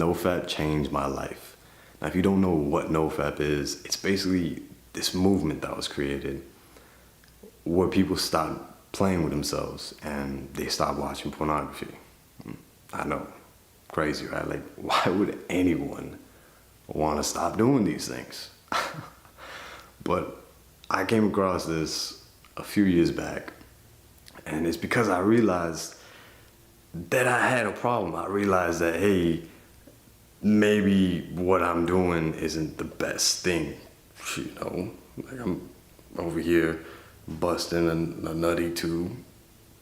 nofap changed my life. Now, if you don't know what nofap is, it's basically this movement that was created where people stop playing with themselves and they stop watching pornography. I know, crazy, right? Like, why would anyone want to stop doing these things? But I came across this a few years back, and it's because I realized that I had a problem. I realized that, hey, maybe what I'm doing isn't the best thing, you know? Like, I'm over here busting a nutty to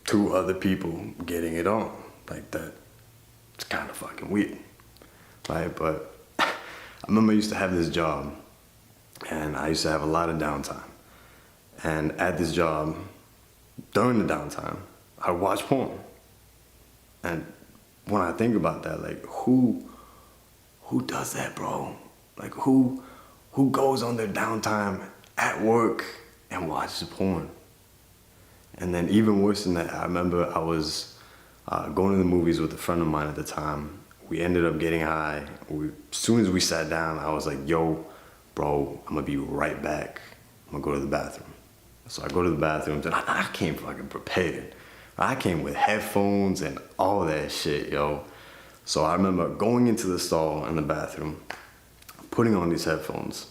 two other people getting it on. Like, that, it's kind of fucking weird, right? But I remember I used to have this job, and I used to have a lot of downtime. And at this job, during the downtime, I would watch porn. And when I think about that, like, who does that, bro? Like, who goes on their downtime at work and watches porn? And then even worse than that, I remember I was going to the movies with a friend of mine at the time. We ended up getting high. As soon as we sat down, I was like, yo, bro, I'm gonna be right back. I'm gonna go to the bathroom. So I go to the bathroom, and I came fucking prepared. I came with headphones and all that shit, yo. So I remember going into the stall in the bathroom, putting on these headphones,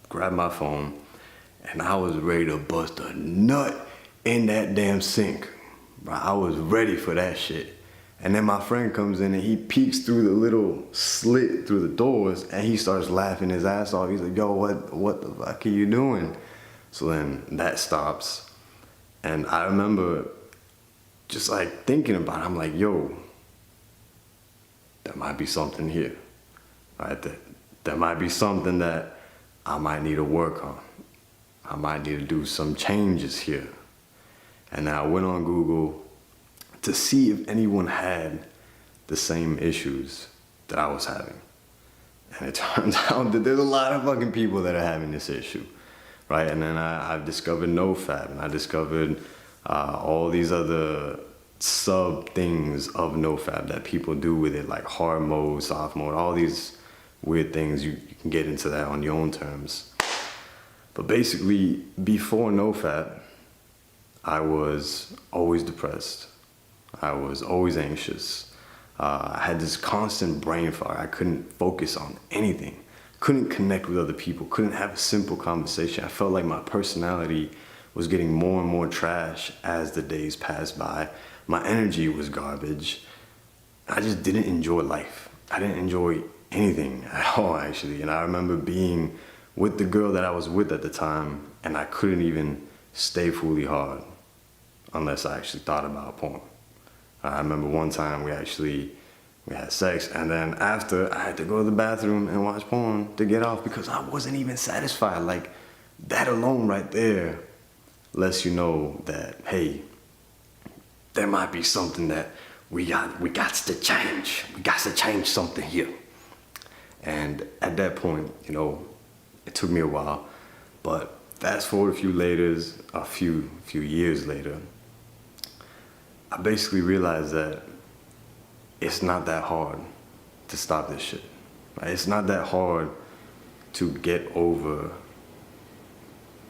grabbed my phone, and I was ready to bust a nut in that damn sink. Bro, I was ready for that shit. And then my friend comes in and he peeks through the little slit through the doors and he starts laughing his ass off. He's like, yo, what the fuck are you doing? So then that stops. And I remember just like thinking about it, I'm like, yo, there might be something here, right? There might be something that I might need to work on. I might need to do some changes here. And then I went on Google to see if anyone had the same issues that I was having. And it turns out that there's a lot of fucking people that are having this issue, right? And then I discovered nofap, and I discovered all these other sub things of nofap that people do with it, like hard mode, soft mode, all these weird things. You can get into that on your own terms. But basically, before nofap, I was always depressed. I was always anxious. I had this constant brain fog. I couldn't focus on anything. Couldn't connect with other people. Couldn't have a simple conversation. I felt like my personality was getting more and more trash as the days passed by. My energy was garbage. I just didn't enjoy life. I didn't enjoy anything at all, actually. And I remember being with the girl that I was with at the time, and I couldn't even stay fully hard unless I actually thought about porn. I remember one time we had sex, and then after I had to go to the bathroom and watch porn to get off because I wasn't even satisfied. Like, that alone right there lets you know that, hey, there might be something that we got to change. We got to change something here. And at that point, you know, it took me a while, but fast forward a few years later, I basically realized that it's not that hard to stop this shit. Right? It's not that hard to get over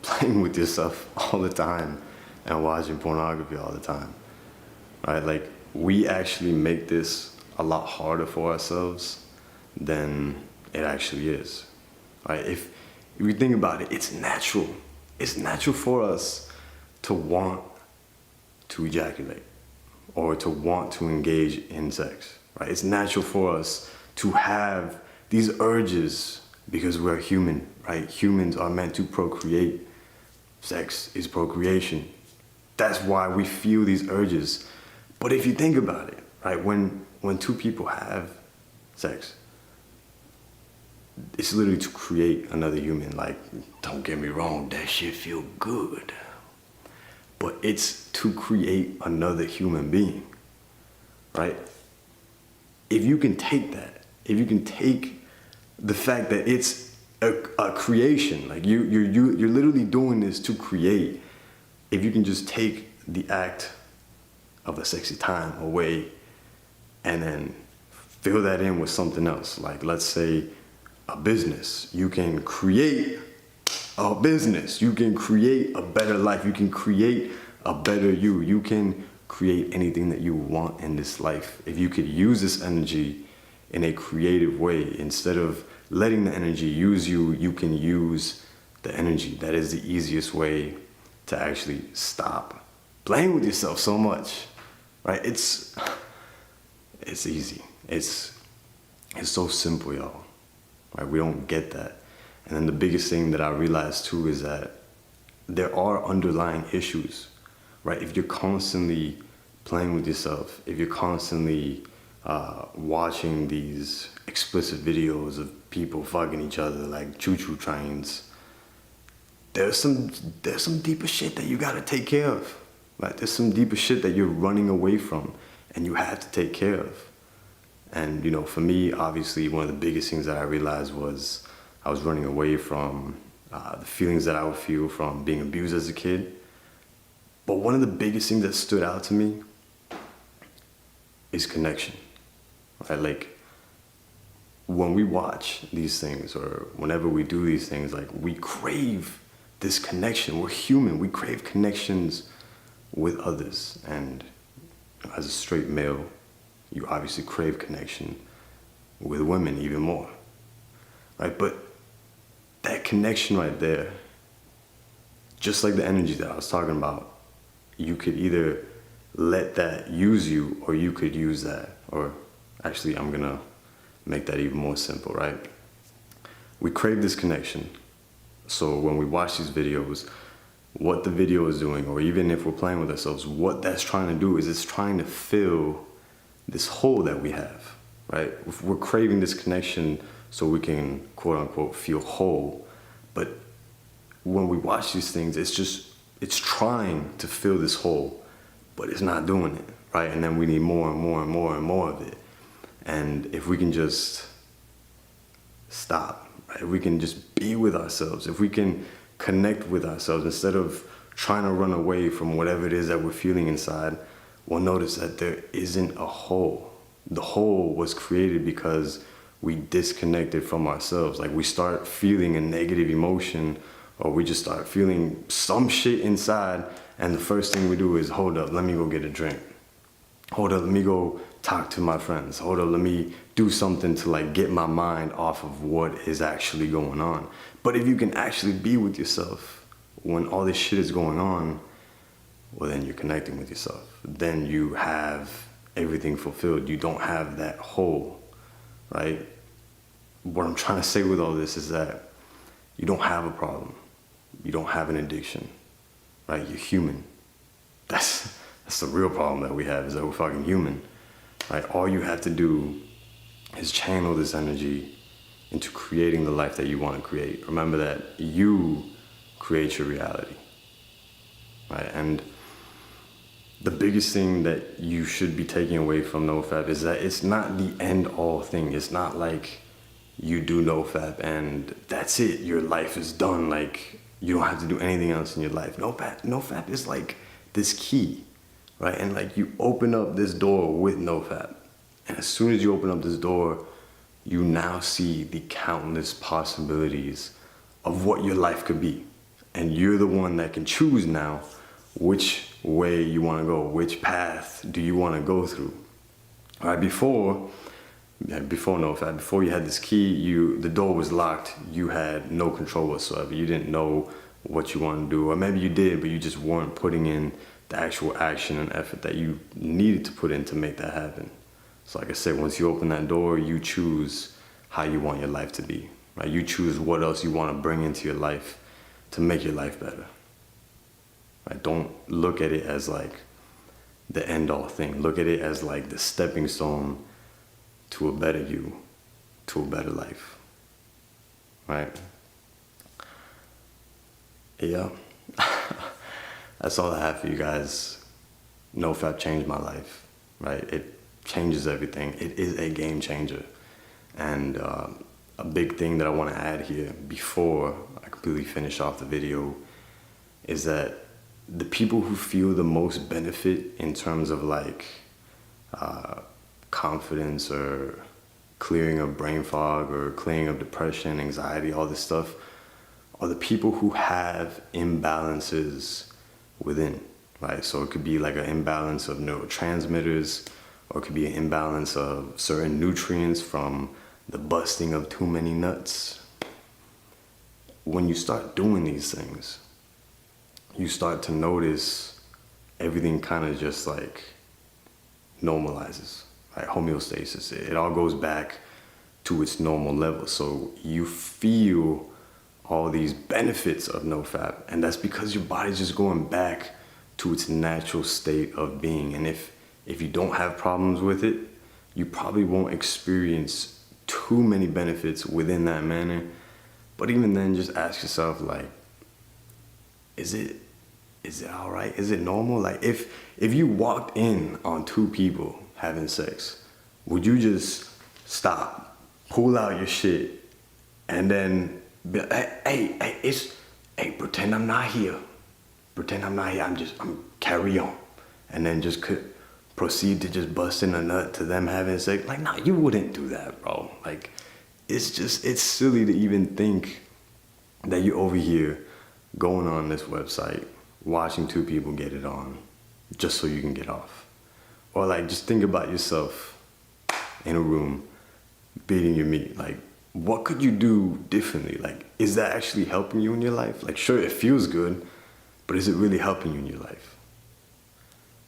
playing with yourself all the time and watching pornography all the time. Right? Like, we actually make this a lot harder for ourselves than it actually is. Right? If you think about it, it's natural. It's natural for us to want to ejaculate or to want to engage in sex, right? It's natural for us to have these urges because we're human, right? Humans are meant to procreate. Sex is procreation. That's why we feel these urges. But if you think about it, right, when two people have sex, it's literally to create another human. Like, don't get me wrong, that shit feel good. But it's to create another human being, right? If you can take that, if you can take the fact that it's a creation, like you're literally doing this to create, if you can just take the act of a sexy time away and then fill that in with something else. Like, let's say a business. You can create a business. You can create a better life. You can create a better you. You can create anything that you want in this life. If you could use this energy in a creative way, instead of letting the energy use you, you can use the energy. That is the easiest way to actually stop playing with yourself so much, right? It's easy. It's so simple, y'all. Right? We don't get that. And then the biggest thing that I realized too is that there are underlying issues, right? If you're constantly playing with yourself, if you're constantly watching these explicit videos of people fucking each other like choo-choo trains, there's some deeper shit that you gotta take care of. Right? There's some deeper shit that you're running away from and you have to take care of. And you know, for me, obviously, one of the biggest things that I realized was I was running away from the feelings that I would feel from being abused as a kid. But one of the biggest things that stood out to me is connection. Right? Like, when we watch these things or whenever we do these things, like, we crave this connection. We're human. We crave connections with others. And as a straight male, you obviously crave connection with women even more. Right? But that connection right there, just like the energy that I was talking about, you could either let that use you or you could use that. Or actually, I'm gonna make that even more simple, right? We crave this connection. So when we watch these videos, what the video is doing, or even if we're playing with ourselves, what that's trying to do is it's trying to fill this hole that we have, right? We're craving this connection so we can, quote unquote, feel whole. But when we watch these things, it's trying to fill this hole, but it's not doing it, right? And then we need more and more and more and more of it. And if we can just stop, right? If we can just be with ourselves, if we can connect with ourselves instead of trying to run away from whatever it is that we're feeling inside, we'll notice that there isn't a hole. The hole was created because we disconnected from ourselves. Like, we start feeling a negative emotion, or we just start feeling some shit inside, and the first thing we do is, hold up, let me go get a drink. Hold up, let me go talk to my friends. Hold up, let me do something to like get my mind off of what is actually going on. But if you can actually be with yourself when all this shit is going on, well, then you're connecting with yourself. Then you have everything fulfilled. You don't have that hole, right? What I'm trying to say with all this is that you don't have a problem. You don't have an addiction, right? You're human. That's the real problem that we have, is that we're fucking human, right? All you have to do is channel this energy into creating the life that you want to create. Remember that you create your reality, right? And the biggest thing that you should be taking away from nofap is that it's not the end-all thing. It's not like you do nofap and that's it. Your life is done. Like, you don't have to do anything else in your life. Nofap is like this key, right? And like, you open up this door with nofap, and as soon as you open up this door, you now see the countless possibilities of what your life could be. And you're the one that can choose now which way you want to go, which path do you want to go through. All right, before nofap, before you had this key, the door was locked. You had no control whatsoever. You didn't know what you wanted to do, or maybe you did, but you just weren't putting in the actual action and effort that you needed to put in to make that happen. So like I said, once you open that door, you choose how you want your life to be, right? You choose what else you want to bring into your life to make your life better, right? Don't look at it as like the end-all thing. Look at it as like the stepping stone to a better you, to a better life, right? Yeah, that's all I have for you guys. nofap changed my life, right? It changes everything. It is a game changer. And a big thing that I want to add here before I completely finish off the video is that the people who feel the most benefit in terms of like confidence or clearing of brain fog or clearing of depression, anxiety, all this stuff, are the people who have imbalances within, right? So it could be like an imbalance of neurotransmitters, or it could be an imbalance of certain nutrients from the busting of too many nuts. When you start doing these things, you start to notice everything kind of just like normalizes, right? Homeostasis. It all goes back to its normal level. So you feel all these benefits of nofap, and that's because your body's just going back to its natural state of being. And if you don't have problems with it, you probably won't experience too many benefits within that manner. But even then, just ask yourself, like, is it all right? Is it normal? Like, if you walked in on two people having sex, would you just stop, pull out your shit, and then be like, hey, pretend I'm not here. Pretend I'm not here. I'm carry on, and then just could proceed to just busting a nut to them having sex. Like, nah, you wouldn't do that, bro. Like, it's silly to even think that you're over here going on this website, watching two people get it on just so you can get off. Or like, just think about yourself in a room beating your meat. Like, what could you do differently? Like, is that actually helping you in your life? Like, sure, it feels good, but is it really helping you in your life?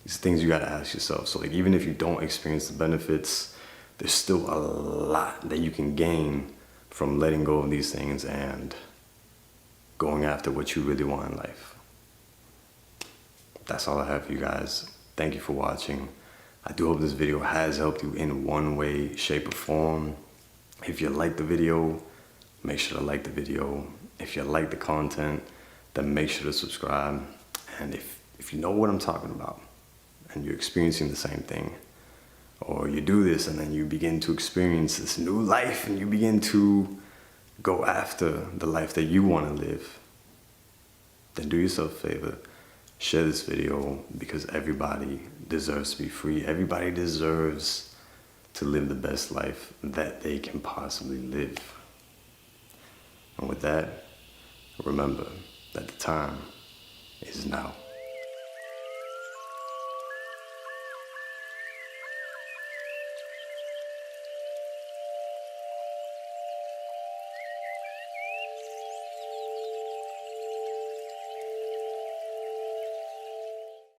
These things you gotta ask yourself. So like, even if you don't experience the benefits, there's still a lot that you can gain from letting go of these things and going after what you really want in life. That's all I have for you guys. Thank you for watching. I do hope this video has helped you in one way, shape, or form. If you like the video, make sure to like the video. If you like the content, then make sure to subscribe. And if you know what I'm talking about and you're experiencing the same thing, or you do this and then you begin to experience this new life and you begin to go after the life that you want to live, then do yourself a favor. Share this video, because everybody deserves to be free. Everybody deserves to live the best life that they can possibly live. And with that, remember that the time is now.